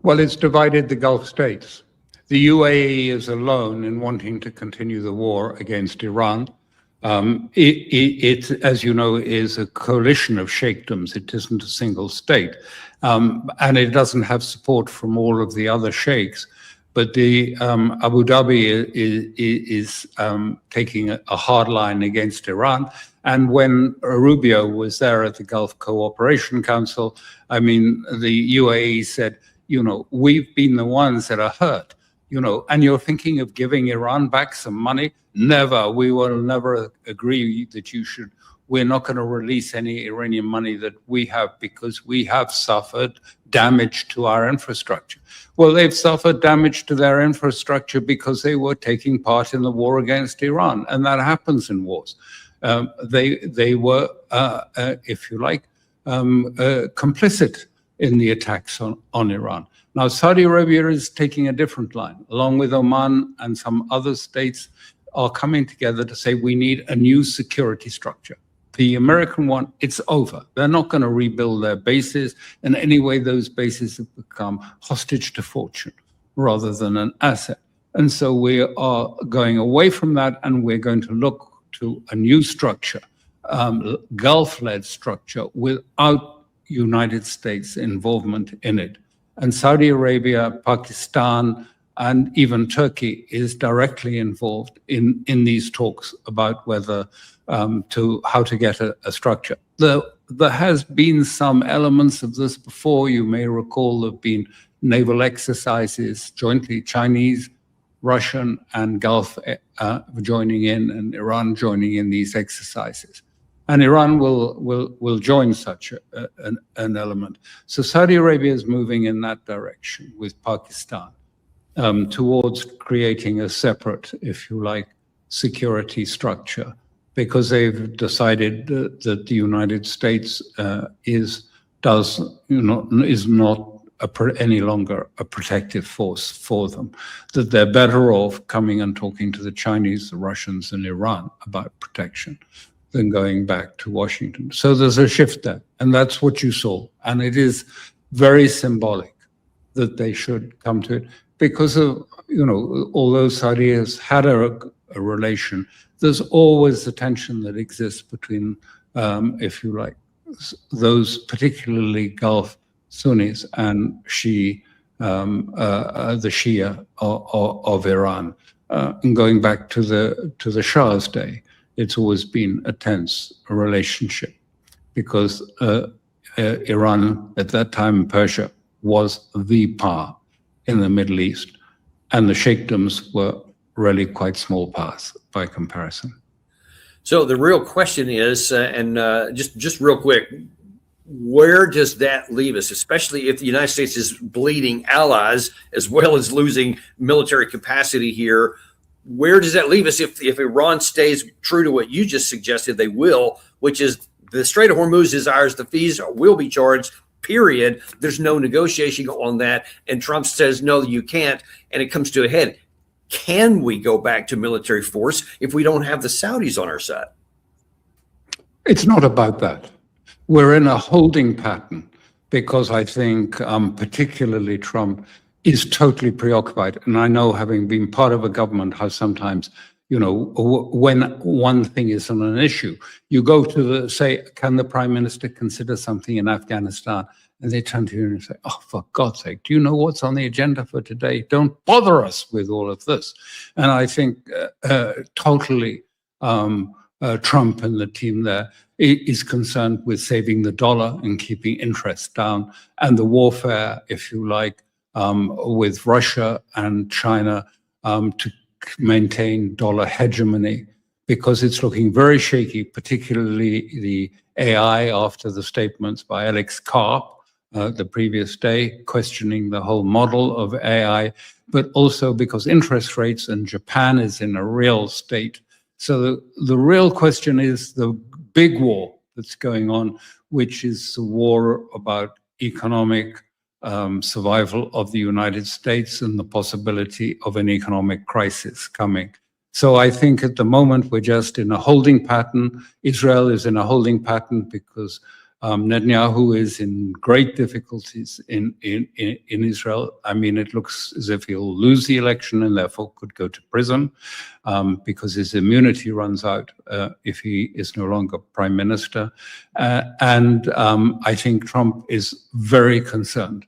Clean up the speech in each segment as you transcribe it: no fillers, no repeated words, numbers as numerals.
Well, it's divided the Gulf states. The UAE is alone in wanting to continue the war against Iran. It, as you know, is a coalition of sheikdoms. It isn't a single state. And it doesn't have support from all of the other sheikhs. But the Abu Dhabi is taking a hard line against Iran. And when Rubio was there at the Gulf Cooperation Council, I mean, the UAE said, you know, we've been the ones that are hurt, you know, and you're thinking of giving Iran back some money? Never. We will never agree that you should. We're not going to release any Iranian money that we have because we have suffered damage to our infrastructure. Well, they've suffered damage to their infrastructure because they were taking part in the war against Iran, and that happens in wars. They were, if you like, complicit in the attacks on Iran. Now, Saudi Arabia is taking a different line, along with Oman and some other states are coming together to say we need a new security structure. The American one, it's over. They're not going to rebuild their bases. And anyway, those bases have become hostage to fortune rather than an asset. And so we are going away from that, and we're going to look to a new structure, Gulf-led structure without United States involvement in it. And Saudi Arabia, Pakistan, and even Turkey is directly involved in these talks about whether how to get a structure. There has been some elements of this before. You may recall there have been naval exercises jointly, Chinese, Russian, and Gulf joining in, and Iran joining in these exercises. And Iran will join such an element. So Saudi Arabia is moving in that direction with Pakistan towards creating a separate, if you like, security structure, because they've decided that the United States is not any longer a protective force for them, that they're better off coming and talking to the Chinese, the Russians, and Iran about protection than going back to Washington. So there's a shift there, and that's what you saw. And it is very symbolic that they should come to it because of, although Saudi has had a relation, there's always the tension that exists between, if you like, those particularly Gulf Sunnis and the Shia of Iran. And going back to the Shah's day, it's always been a tense relationship because Iran at that time, Persia, was the power in the Middle East, and the sheikdoms were really quite small powers by comparison. So the real question is, just real quick, where does that leave us, especially if the United States is bleeding allies as well as losing military capacity here? Where does that leave us if Iran stays true to what you just suggested they will, which is the Strait of Hormuz is ours, the fees will be charged, period. There's no negotiation on that. And Trump says, no, you can't. And it comes to a head. Can we go back to military force if we don't have the Saudis on our side? It's not about that. We're in a holding pattern because I think particularly Trump is totally preoccupied. And I know, having been part of a government, how sometimes, when one thing is on an issue, you go to say, can the prime minister consider something in Afghanistan? And they turn to you and say, oh, for God's sake, do you know what's on the agenda for today? Don't bother us with all of this. And I think totally Trump and the team there is concerned with saving the dollar and keeping interest down, and the warfare, if you like, with Russia and China to maintain dollar hegemony, because it's looking very shaky, particularly the AI after the statements by Alex Karp the previous day, questioning the whole model of AI, but also because interest rates, and Japan is in a real state. So the real question is the big war that's going on, which is the war about economic survival of the United States and the possibility of an economic crisis coming. So I think at the moment we're just in a holding pattern. Israel is in a holding pattern because Netanyahu is in great difficulties in Israel. I mean, it looks as if he'll lose the election and therefore could go to prison because his immunity runs out if he is no longer prime minister. And I think Trump is very concerned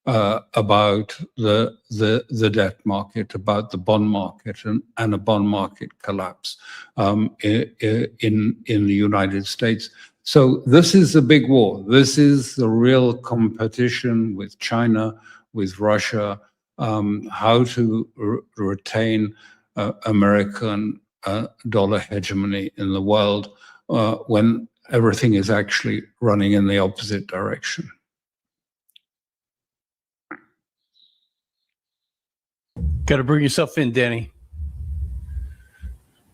about the debt market, about the bond market, and a bond market collapse in the United States. So this is a big war. This is the real competition with China, with Russia, how to retain American dollar hegemony in the world when everything is actually running in the opposite direction. Got to bring yourself in, Danny.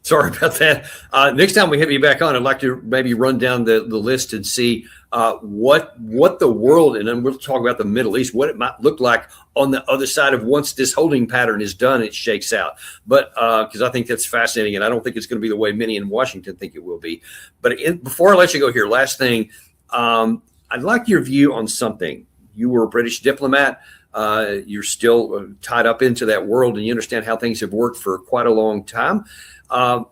Sorry about that. Next time we have you back on, I'd like to maybe run down the list and see what the world, and then we'll talk about the Middle East, what it might look like on the other side of once this holding pattern is done, it shakes out. But because I think that's fascinating, and I don't think it's going to be the way many in Washington think it will be. But before I let you go here, last thing, I'd like your view on something. You were a British diplomat. You're still tied up into that world, and you understand how things have worked for quite a long time. I'm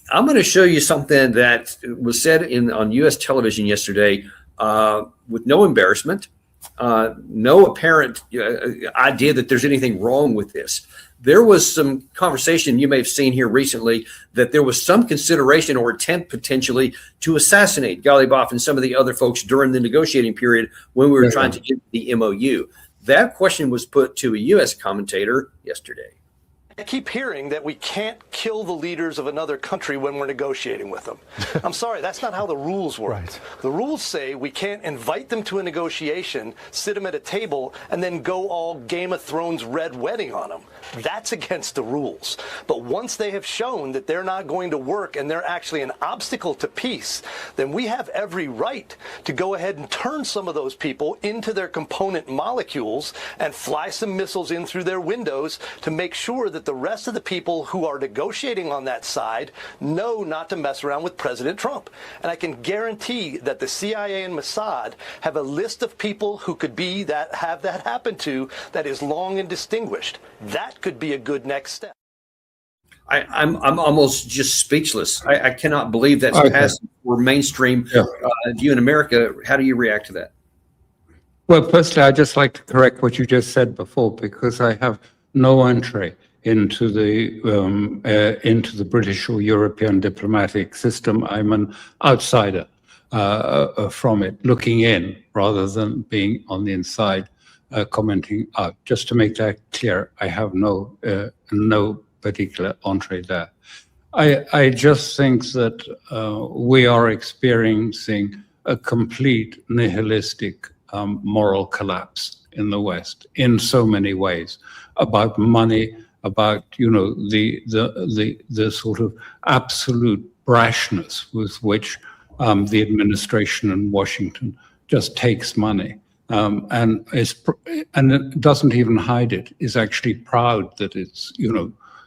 going to show you something that was said on U.S. television yesterday with no embarrassment, no apparent idea that there's anything wrong with this. There was some conversation you may have seen here recently that there was some consideration or attempt potentially to assassinate Ghalibaf and some of the other folks during the negotiating period when we were trying to get the MOU. That question was put to a U.S. commentator yesterday. I keep hearing that we can't kill the leaders of another country when we're negotiating with them. I'm sorry, that's not how the rules work. Right. The rules say we can't invite them to a negotiation, sit them at a table, and then go all Game of Thrones red wedding on them. That's against the rules. But once they have shown that they're not going to work and they're actually an obstacle to peace, then we have every right to go ahead and turn some of those people into their component molecules and fly some missiles in through their windows to make sure that the rest of the people who are negotiating on that side know not to mess around with President Trump. And I can guarantee that the CIA and Mossad have a list of people who could be that have that happen to that is long and distinguished. That could be a good next step. I'm almost just speechless. I cannot believe that's passed for mainstream view in America. How do you react to that? Well, firstly, I'd just like to correct what you just said before, because I have no entree into the British or European diplomatic system. I'm an outsider from it, looking in rather than being on the inside, commenting out. Just to make that clear, I have no particular entree there. I just think that we are experiencing a complete nihilistic moral collapse in the West in so many ways, about money, about the sort of absolute brashness with which the administration in Washington just takes money and it doesn't even hide it. Is actually proud that it's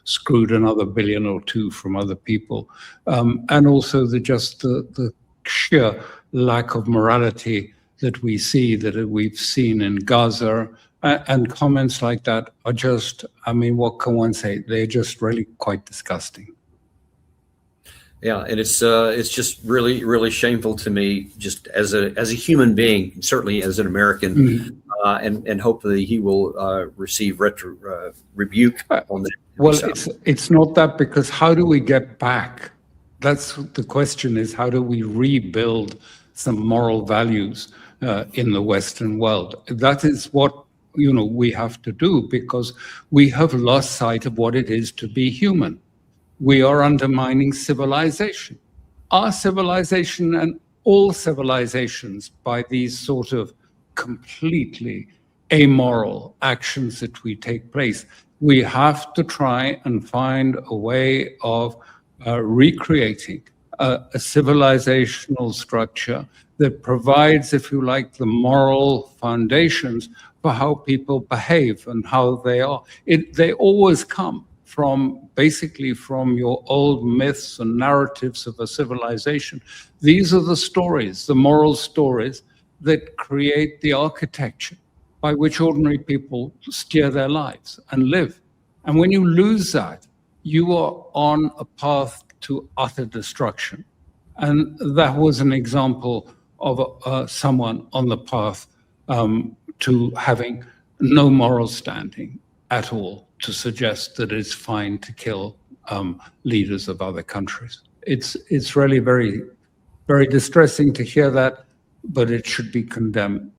screwed another $1 billion or $2 billion from other people, and also the sheer lack of morality that we see, that we've seen in Gaza. And comments like that are just, I mean, what can one say? They're just really quite disgusting. Yeah, and it's just really, really shameful to me, just as a human being, certainly as an American, and hopefully he will receive rebuke on that. Well, it's not that, because how do we get back? That's the question: is how do we rebuild some moral values in the Western world? That is what we have to do, because we have lost sight of what it is to be human. We are undermining civilization, our civilization and all civilizations, by these sort of completely amoral actions that we take place. We have to try and find a way of recreating a civilizational structure that provides, if you like, the moral foundations for how people behave and how they are. They always come basically from your old myths and narratives of a civilization. These are the stories, the moral stories that create the architecture by which ordinary people steer their lives and live. And when you lose that, you are on a path to utter destruction. And that was an example of someone on the path to having no moral standing at all, to suggest that it's fine to kill leaders of other countries. It's really very, very distressing to hear that, but it should be condemned